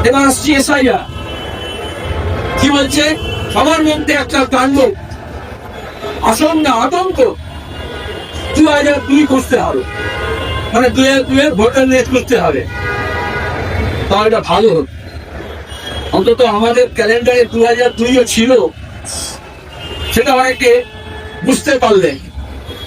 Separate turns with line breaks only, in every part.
এবার আসছি এসআইআর কি বলছে, সবার মধ্যে একটা কাণ্ড, আশঙ্কা, আতঙ্ক, 2002 করতে হবে, মানে 2002 ভোটার লিস্ট করতে হবে। তাহলে এটা ভালো হতো, অন্তত আমাদের ক্যালেন্ডারে 2002 ছিল, সেটা অনেকে বুঝতে পারলেন।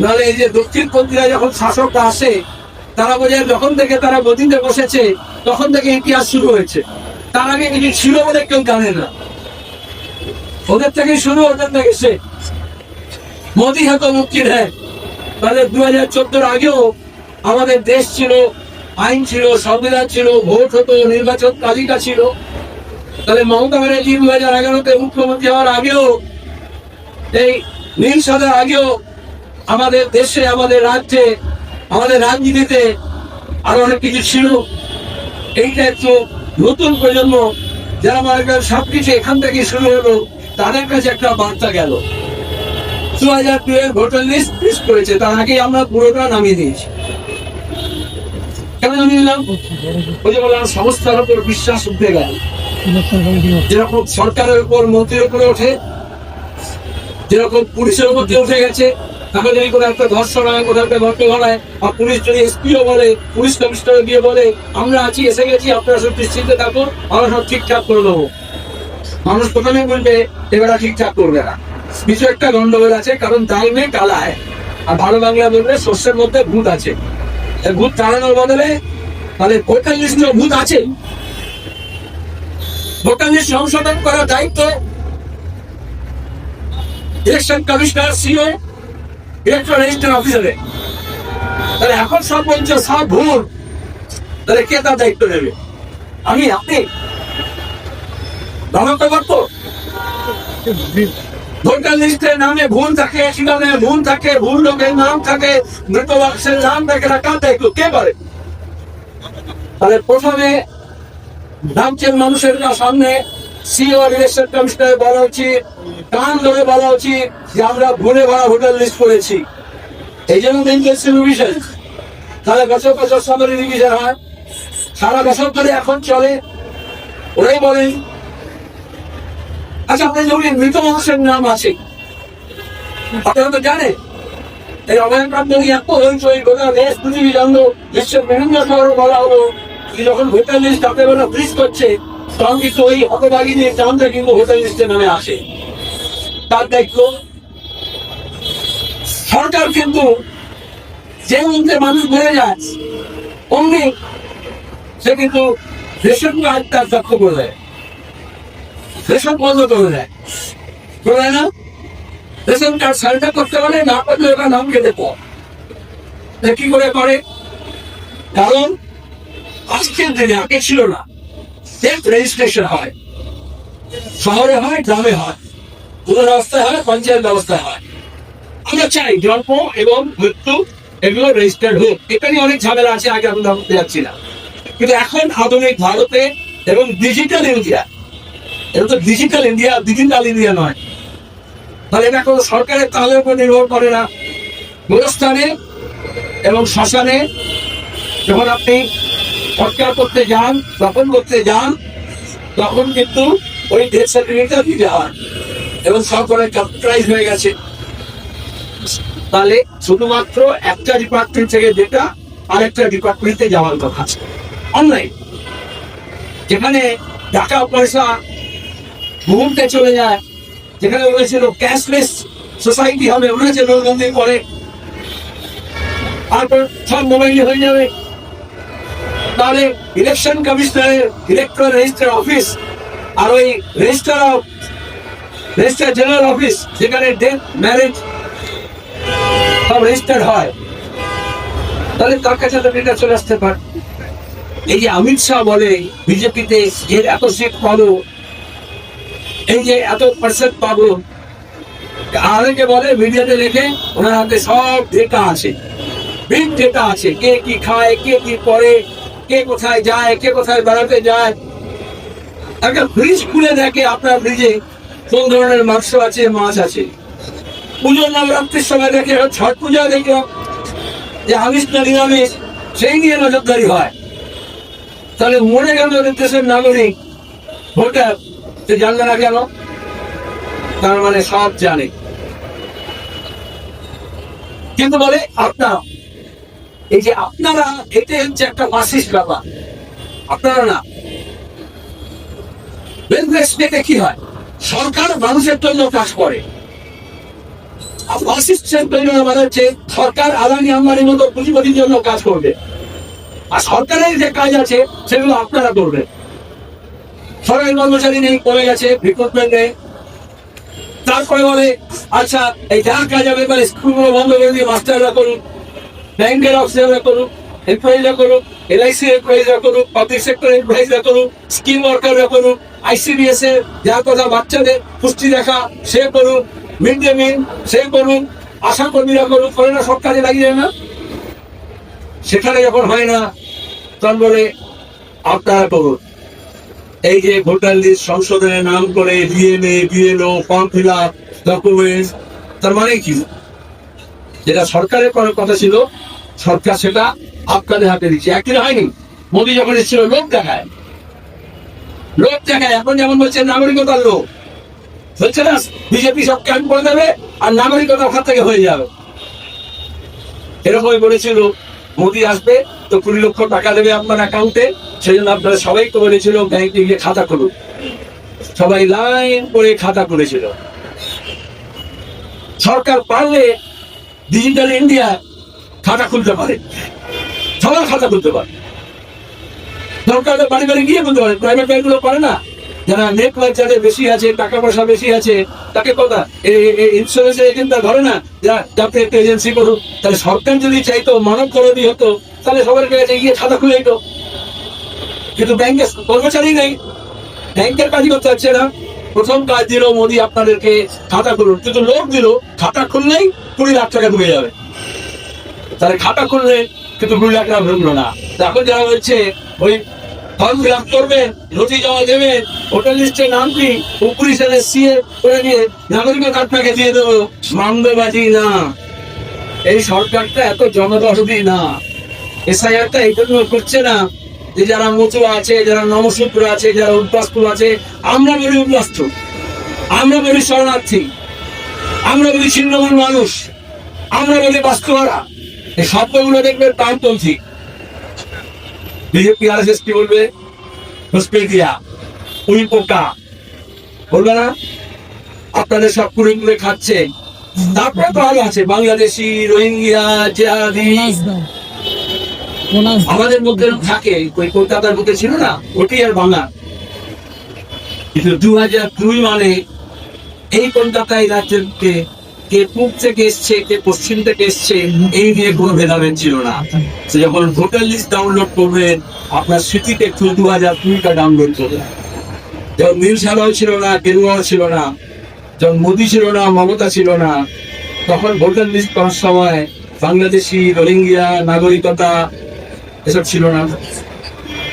নাহলে এই যে দক্ষিণপন্থীরা যখন শাসকরা আসে, তারা বোঝে যখন থেকে তারা গদিতে বসেছে তখন থেকে ইতিহাস শুরু হয়েছে, তার আগে কিছু ছিল বলে কেউ জানে না, ওদের থেকে শুরু, ওদের থেকে সে মোদী হয়তো মুক্তি দেয়। তাহলে 2014 আগেও আমাদের দেশ ছিল, আইন ছিল, সংবিধান ছিল, ভোট হতো, নির্বাচন তালিকা ছিল। তাহলে মমতা ব্যানার্জি 2011-তে মুখ্যমন্ত্রী হওয়ার আগেও, এই নীল সাদার আগেও আমাদের দেশে, আমাদের রাজ্যে, আমাদের রাজনীতিতে আরো অনেক কিছু ছিল। এইটা একটু নতুন প্রজন্ম যারা মনে করেন সবকিছু এখান থেকে শুরু হলো, তাদের কাছে একটা বার্তা গেল। 2002 ভোটার লিস্ট করেছে, তার আগে আমরা পুরোটা নামিয়ে দিয়েছি। কেন নামিয়ে দিলাম? ওই যে বললাম, সংস্থার উপর বিশ্বাস উঠে গেল। যেরকম সরকারের উপর, মন্ত্রীর উপরে ওঠে, যেরকম পুলিশের উপর উঠে গেছে। তাহলে যদি কোনো একটা ধর্ষণ হয়, কোথাও একটা ঘটনা হয়, আর পুলিশ যদি এসপিও বলে, পুলিশ কমিশনার গিয়ে বলে আমরা আছি, এসে গেছি, আপনারা সব নিশ্চিন্তে থাকুন, আমরা সব ঠিকঠাক করে দেবো, মানুষ প্রথমে বলবে এবার ঠিকঠাক করবে না, কিছু একটা গন্ডগোল আছে, কারণ দাল মে কালা হয়। আর ভালো বাংলা বলবে শস্যের মধ্যে ভূত আছে। ভূত তাড়ানোর বদলে তাহলে ভোটার লিস্টে ভূত আছে। ভোটার লিস্ট সংশোধন করার দায়িত্ব election commissioner, CO, electoral registrar অফিসারের। তাহলে এখন সব বলছে সব ভুল, তাহলে কে তার দায়িত্ব নেবে? আমি, আপনি? ভালো তো করতো। ভোটার লিস্টের নামে ভুল থাকে, সেখানে ভুল থাকে, ভুল লোকের নাম থাকে, মৃত বাক্সের নাম থাকে, কার দায়িত্ব কে করে? তাহলে প্রথমে রাজ্যের মানুষের সামনে সিও, ইলেকশন কমিশনার বলা উচিত, কান ধরে বলা উচিত যে আমরা ভুলে ভরা ভোটার লিস্ট করেছি। এই জন্য রিভিশন, তাহলে বছর বছর সামনে রিভিশন হয়, সারা বছর ধরে এখন চলে। ওরাই বলেন, আচ্ছা আপনার যখন মৃত মানুষের নাম আছে, আপনারা তো জানে এই অভয়ান প্রান্তকে এত হইচই, গোটা দেশ পৃথিবী জানলো, বিশ্বের বিভিন্ন শহর বলা হলো যখন ভোটার লিস্ট আপনারা ফ্রিজ করছে, তখন কিন্তু ওই হতভাগীদের নামটা কিন্তু ভোটার লিস্টে নামে আসে। তার দায়িত্ব সরকার কিন্তু যে মধ্যে মানুষ মরে যায় অমনি সে কিন্তু রেশন কার্ড তার দক্ষ করে দেয়, রেশন বন্ধ করে দেয়, করে দেয় না? রেশন কার্ড সারেন্ডার করতে পারে না, করলে ওটা নাম কেটে পর কি করে করে? কারণ আজকের দিনে, আগে ছিল না, সেলফ রেজিস্ট্রেশন হয়, শহরে হয়, গ্রামে হয়, পুরো ব্যবস্থায় হয়, পঞ্চায়েত ব্যবস্থায় হয়। আমরা চাই জন্ম এবং মৃত্যু এগুলো রেজিস্টার্ড হোক। এটা নিয়ে অনেক ঝামেলা আছে, আগে আমি বলতে যাচ্ছি না। কিন্তু এখন আধুনিক ভারতে এবং ডিজিটাল ইন্ডিয়া, এটা তো ডিজিটাল ইন্ডিয়া, ডিজিটাল ইন্ডিয়া নয়। তাহলে এটা কোনো সরকারের তালের উপর নির্ভর করে না। গোরস্থানে এবং শ্মশানে যখন আপনি সৎকার করতে যান, রোপণ করতে যান, তখন কিন্তু ওই ডেথ সার্টিফিকেটটা দিতে হয়, এবং সরকারের কম্পিউটারাইজ হয়ে গেছে। তাহলে শুধুমাত্র একটা ডিপার্টমেন্ট থেকে যেটা আরেকটা ডিপার্টমেন্টে যাওয়ার কথা অনলাইন, যেখানে টাকা পয়সা মুহূর্তে চলে যায়, যেখানে বলেছিল ক্যাশলেস সোসাইটি হবে, বলেছে নোটবন্দি করে, তারপর সব মোবাইলে হয়ে যাবে। তাহলে ইলেকশন কমিশনারের ইলেকট্রাল রেজিস্ট্রার অফিস আর ওই রেজিস্ট্রার জেনারেল অফিস, যেখানে ডেথ, ম্যারেজ সব রেজিস্টার্ড হয়, তাহলে তার কাছে তো ডেটা চলে আসতে পারে। এই যে অমিত শাহ বলে বিজেপিতে এর এত সিট পাবো, এই যে এত পার্সেন্ট পাবো, আরেকে বলে মিডিয়াতে লেখে ওনার হাতে সব ডেটা আছে, বিগ ডেটা আছে, কে কি খায়, কে কি করে, কে কোথায় যায়, কে কোথায় বেড়াতে যায়। একটা ব্রিজ খুলে দেখে আপনার ব্রিজে কোন ধরনের মাংস আছে, মাছ আছে। পুজোর নবরাত্রির সময় দেখে, ছট পূজা দেখলাম যে আমিষ না নিরামিষ, সেই নিয়ে নজরদারি হয়। তাহলে মরে গেল দেশের নাগরিক, ভোটার সে জানবে না কেন? তার মানে সব জানে, কিন্তু বলে আপনারা। এই যে আপনারা, এটাই হচ্ছে একটা মাসিস ব্যাপার। আপনারা না, ওয়েলফেয়ার স্টেটে কি হয়, সরকার মানুষের জন্য কাজ করে। মানে হচ্ছে সরকার আদানি আম্বানির মতো পুঁজিপতির জন্য কাজ করবে, আর সরকারের যে কাজ আছে সেগুলো আপনারা করবেন। সরকারি কর্মচারী নেই, কমে গেছে রিক্রুটমেন্ট নেই। তারপরে বলে আচ্ছা এই যার কাজ হবে এবার স্কুলগুলো বন্ধ করে দিয়ে মাস্টাররা করুক, ব্যাংকের অফিসাররা করুক, এমপ্লয়িজরা করুক, LIC এমপ্লয়িজরা করুক, পাবলিক সেক্টর এমপ্লয়িজরা করুক, স্কিম ওয়ার্কাররা করুক, ICDS এর যার কথা বাচ্চাদের পুষ্টি দেখা সে করুক, মিড ডে মিল সে করুক, আশা কর্মীরা করুক, করে না সব কাজে লাগিয়ে যায় না? সেখানে যখন হয় না তখন বলে আপনারা করুন। এই যে ভোটার লিস্ট সংশোধনের নাম করে DNA, BLO, form fill up, documents, তার মানে কি? যেটা সরকারের করার কথা ছিল সরকার সেটা আপনাদের হাতে দিচ্ছে। একদিন হয়নি, মোদী যখন এসেছিল লোক দেখায়, এখন যেমন বলছে নাগরিকতার লোক বলছে না, বিজেপি সব ক্যাম্প করে দেবে আর নাগরিকতা ওখান থেকে হয়ে যাবে। এরকমই বলেছিল মোদী আসবে তো 20 লক্ষ টাকা দেবে আপনার অ্যাকাউন্টে, সেই জন্য আপনারা সবাইকে বলেছিল ব্যাংকে গিয়ে খাতা খুলুন। সবাই লাইন করে খাতা খুলেছিল। সরকার পারলে ডিজিটাল ইন্ডিয়া খাতা খুলতে পারে, সবার খাতা খুলতে পারে। সরকার বাড়ি বাড়ি গিয়ে খুলতে পারে, প্রাইভেট ব্যাংকগুলো পারে না। যারা নেটওয়ার্ক যাদের বেশি আছে, টাকা পয়সা বেশি আছে, তাকে কথা ইন্স্যুরেন্স এজেন্টরা ধরে না, যাতে একটা এজেন্সি করুক। তাহলে সরকার যদি চাইতো মানব কর্মী হতো তাহলে সবার কাছে গিয়ে খাতা খুলে দিত। কিন্তু ব্যাংকের কর্মচারী নেই, ব্যাংকের কাজই করতে পারছে না। প্রথম কাজ দিল মোদী আপনাদেরকে খাতা খুলুন, কিন্তু লোক দিল খাতা খুললেই 20 লাখ টাকা ঢুকে যাবে। তাহলে খাতা খুললে কিন্তু 20 লাখ টাকা ঢুকলো না। এখন যারা বলছে ওই ফর্ম ফিল আপ করবেন, নথি জমা দেবেন, ভোটার লিস্টে নাম কি উপরি সালে সিএ করে নিয়ে নাগরিকতা আপনাকে দিয়ে দেবো, মামলাবাজি না। এই সরকারটা এত জনদরদি না। SIR-টা এই জন্য করছে না যে যারা মতুয়া আছে, যারা নমশূদ্র আছে, যারা উদ্বাস্তু আছে, আমরা বলি উদ্বাস্তু, আমরা বলি শরণার্থী, আমরা বলি ছিন্নমূল মানুষ, আমরা বলি বাস্তুহারা, এই শব্দগুলো দেখবেন প্রাণপন্থী। বিজেপি RSS কি বলবে? ঘুষপেটিয়া, উই পোকা বলবে না? আপনাদের সব কুড়ে কুড়ে খাচ্ছে। তারপরে তো আরো আছে বাংলাদেশি, রোহিঙ্গিয়া, জেহাদি, আমাদের মধ্যে থাকে। ওই কলকাতার মধ্যে ছিল না, ওটি আর বাংলা। কিন্তু 2002 মানে এই কলকাতায় রাজ্যের কে পূব থেকে এসছে, কে পশ্চিম থেকে এসছে, এই নিয়ে কোনো ভেদাভেদ ছিল না। যখন ভোটার লিস্ট ডাউনলোড করবেন আপনার স্মৃতিতে একটু 2002টা ডাউনলোড করবেন। যখন নীল সাদাও ছিল না, গেরুয়াও ছিল না, যখন মোদী ছিল না, মমতা ছিল না, তখন ভোটার লিস্ট করার সময় বাংলাদেশি, রোহিঙ্গিয়া, নাগরিকতা এসব ছিল না।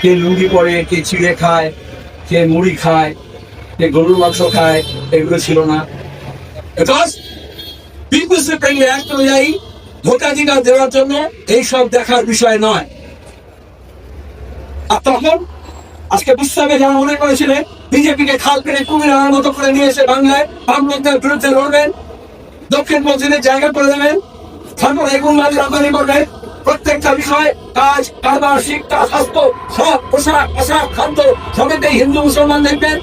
কে লুঙ্গি পরে, কে চিড়ে খায়, কে মুড়ি খায়, কে গরুর মাংস খায়, এগুলো ছিল না। অনুযায়ী ভোটাধিকার দেওয়ার জন্য এইসব দেখার বিষয় নয়। আর তখন আজকে বুঝতে হবে, যারা মনে করেছিলেন বিজেপিকে খাল পেরে কুমির আনার মতো করে নিয়ে এসে বাংলায় বামপন্থীদের বিরুদ্ধে লড়বেন, দক্ষিণপন্থীদের জায়গা করে দেবেন, তারপর এগুনবাদী রপ্তানি করবেন, প্রত্যেকটা বিষয় কাজ, কারবার, শিক্ষা, স্বাস্থ্য, সব পোশাক, আশাক, খাদ্য সবেতেই হিন্দু মুসলমান দেখবেন।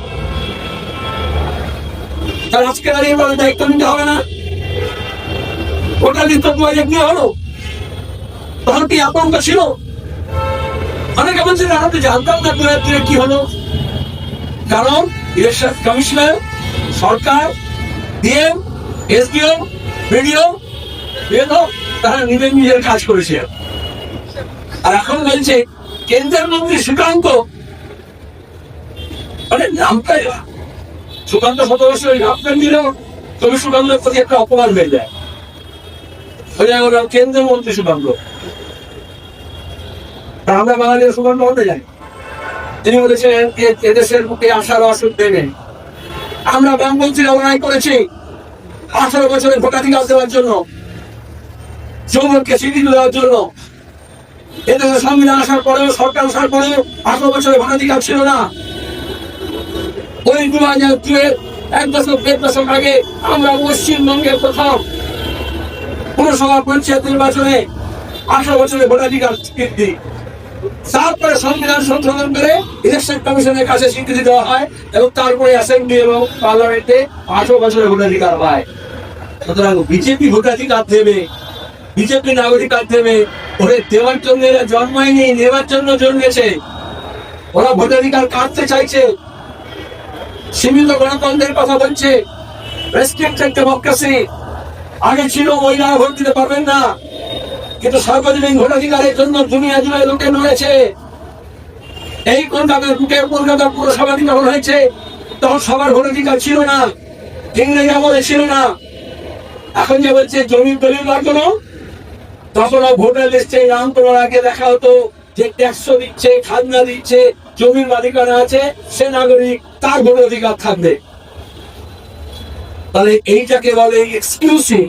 তার আজকে দাঁড়িয়ে বলে দায়িত্ব নিতে হবে না? ভোটার লিস্ট কি হলো? তখন কি আতঙ্ক ছিল? অনেকে বলছেন আমরা জানতাম না 2002 কি হলো। কারণ ইলেকশন কমিশনার, সরকার, DM, SDO, BDO তারা নিজের কাজ করেছে। আর এখন বলছে কেন্দ্রের মন্ত্রী সুকান্ত, মানে নামটাই সুকান্ত 17 বছর আপনার দিলেও তবে সুকান্তের প্রতি একটা অপমান হয়ে যায়। কেন্দ্রীয় মন্ত্রী সুকান্ত, আমরা বাঙালির সুকান্ত হতে যাই। তিনি বলেছেন এদেশের বুকে আশার অসুখ দেবে। আমরা বামপন্থীরা লড়াই করেছি 18 বছরের ভোটাধিকার দেওয়ার জন্য, যৌবনকে স্বীকৃতি দেওয়ার জন্য। এদেশের সংবিধান আসার পরেও, সরকার আসার পরেও 18 বছরের ভোটাধিকার ছিল না। ওই 2002 এক দশক 1.5 দশক আগে আমরা পশ্চিমবঙ্গের প্রথম পুরসভা পঞ্চায়েত নির্বাচনে 18 বছরের ভোটাধিকার স্বীকৃতি, তারপরে সংবিধান সংশোধন করে ইলেকশন কমিশনের কাছে স্বীকৃতি দেওয়া হয় এবং তারপরে অ্যাসেম্বলি এবং পার্লামেন্টে 18 বছরের ভোটাধিকার হয়। সুতরাং বিজেপি ভোটাধিকার দেবে, বিজেপি নাগরিকার দেবে, ওরে দেওয়ার জন্য এরা জন্মায়নি, নেওয়ার জন্য জন্মেছে। ওরা ভোটাধিকার কাটতে চাইছে, সীমিত গণতন্ত্রের কথা বলছে, রেস্ট্রিক্টেড ডেমোক্রেসি। আগে ছিল মহিলারা ভোট দিতে পারবেন না, কিন্তু সার্বজনীন ভোটাধিকারের জন্য দুনিয়া জুড়ে লোকে লড়েছে। এই কলকাতার বুকে কলকাতা পুরসভা যখন হয়েছে তখন সবার ভোটাধিকার ছিল না, ইংরেজি আমলে ছিল না। এখন যে বলছে জমির দলিল লাগানো, তখন ভোটার লিস্টে নাম তোলার আগে দেখা হতো যে ট্যাক্স দিচ্ছে, খাজনা দিচ্ছে, জমির মালিকানা আছে, সে নাগরিক, তার ভোটাধিকার থাকবে। তাহলে এইটাকে বলে এক্সক্লুসিভ।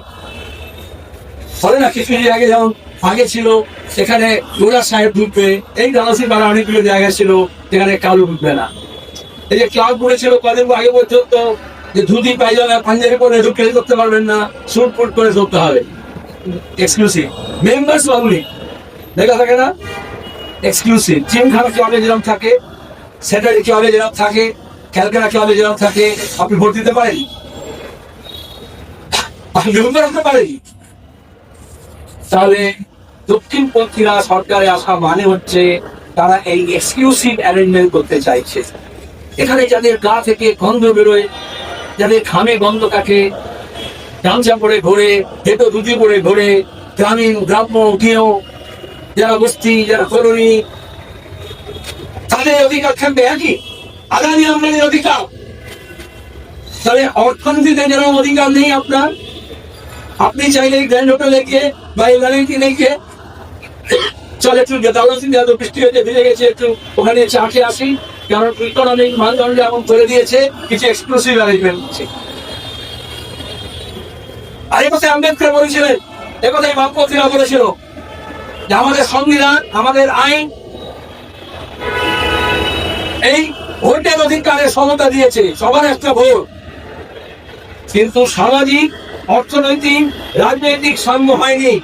বলে না কিছুদিন আগে যেমন আগে ছিল সেখানে গোড়া সাহেব ঢুকবে, এই দানাসি পাড়া অনেকগুলো জায়গা ছিল সেখানে কালো ঢুকবে না। এই যে ক্লাব করেছিল কদিন আগে পর্যন্ত যে ধুতি পায়জামা পাঞ্জাবি পরে ঢুকে করতে পারবেন না, সুট ফুট করে ধরতে হবে, এক্সক্লুসিভ। মেম্বার্স অনলি, দেখা থাকে না, এক্সক্লুসিভ। জিমখানা ক্লাবে যেরকম থাকে, স্যাটারি ক্লাবে যেরকম থাকে, ক্যালকাটা ক্লাবে যেরকম থাকে, আপনি ভোট দিতে পারেন, আপনি মেম্বার হতে পারেন। তাহলে দক্ষিণপন্থীরা সরকারে আসা মানে হচ্ছে তারা এই এক্সক্লুসিভ অ্যারেঞ্জমেন্ট করতে চাইছে। এখানে যাদের গা থেকে গন্ধ বেরোয়, যাদের ঘামে গন্ধ কাটে, গামছা পরে ঘোরে, হেঁটো ধুতি পরে ঘোরে, গ্রামীণ গ্রাম্য গৃহ, যারা বস্তি, যারা কলোনি, তাদের অধিকার থাকবে একই, আদানি আমদানির অধিকার। তাহলে অর্থনীতিতে যেরকম অধিকার নেই আপনার, আপনি চাইলে গ্র্যান্ড হোটেলে গিয়ে বা এলাকায় গিয়ে চলে একটু বৃষ্টি হয়েছে, ভিজে গেছে, একটু ওখানে চা খেয়ে আসি, কারণ ইকোনমিক মানদণ্ড এমন করে দিয়েছে, কিছু এক্সক্লুসিভ অ্যারেঞ্জমেন্ট হচ্ছে। আর একথায় আম্বেদকর বলেছিলেন, একথায় বামপন্থীরা বলেছিল যে আমাদের সংবিধান, আমাদের আইন এই ভোটের অধিকারের সমতা দিয়েছে, সবার একটা ভোট, কিন্তু সামাজিক, অর্থনৈতিক, রাজনৈতিক সাম্য হয়নি।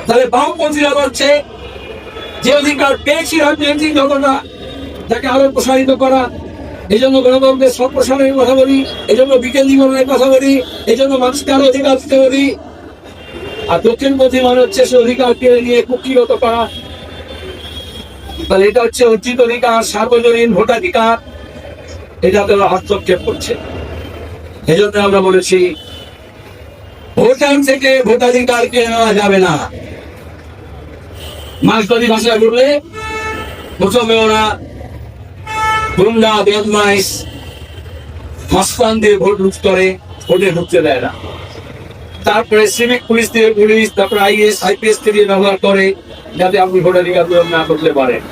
তাহলে বামপন্থীরা বলছে যে অধিকার পেয়েছি রাজনৈতিক জগৎটা, তাকে আরো প্রসারিত করা, এই জন্য গণতন্ত্রের সম্প্রসারণের কথা বলি, এই জন্য বিকেন্দ্রীকরণের কথা বলি, এই জন্য মানুষকে আরো অধিকার দিতে বলি। আর দক্ষিণপন্থী মানে হচ্ছে সে অধিকার কেড়ে নিয়ে কুক্ষিগত করা। তাহলে এটা হচ্ছে অর্জিত অধিকার, সার্বজনীন ভোটাধিকার, এটাতে হস্তক্ষেপ করছে। এই জন্য আমরা বলেছি ভোটার থেকে ভোটাধিকার কেড়ে নেওয়া যাবে না। মার্কসবাদী ভাষায় বললে প্রথমে ওরা গুন্ডা, বদমাইশ, মস্তানদের ভোট লুট করে, ভোটে ঢুকতে দেয় না। তারপরে সিভিক পুলিশ দিয়ে পুলিশ, তারপরে IAS IPS দিয়ে ব্যবহার করে যাতে আপনি ভোটাধিকার প্রয়োগ না করতে পারেন।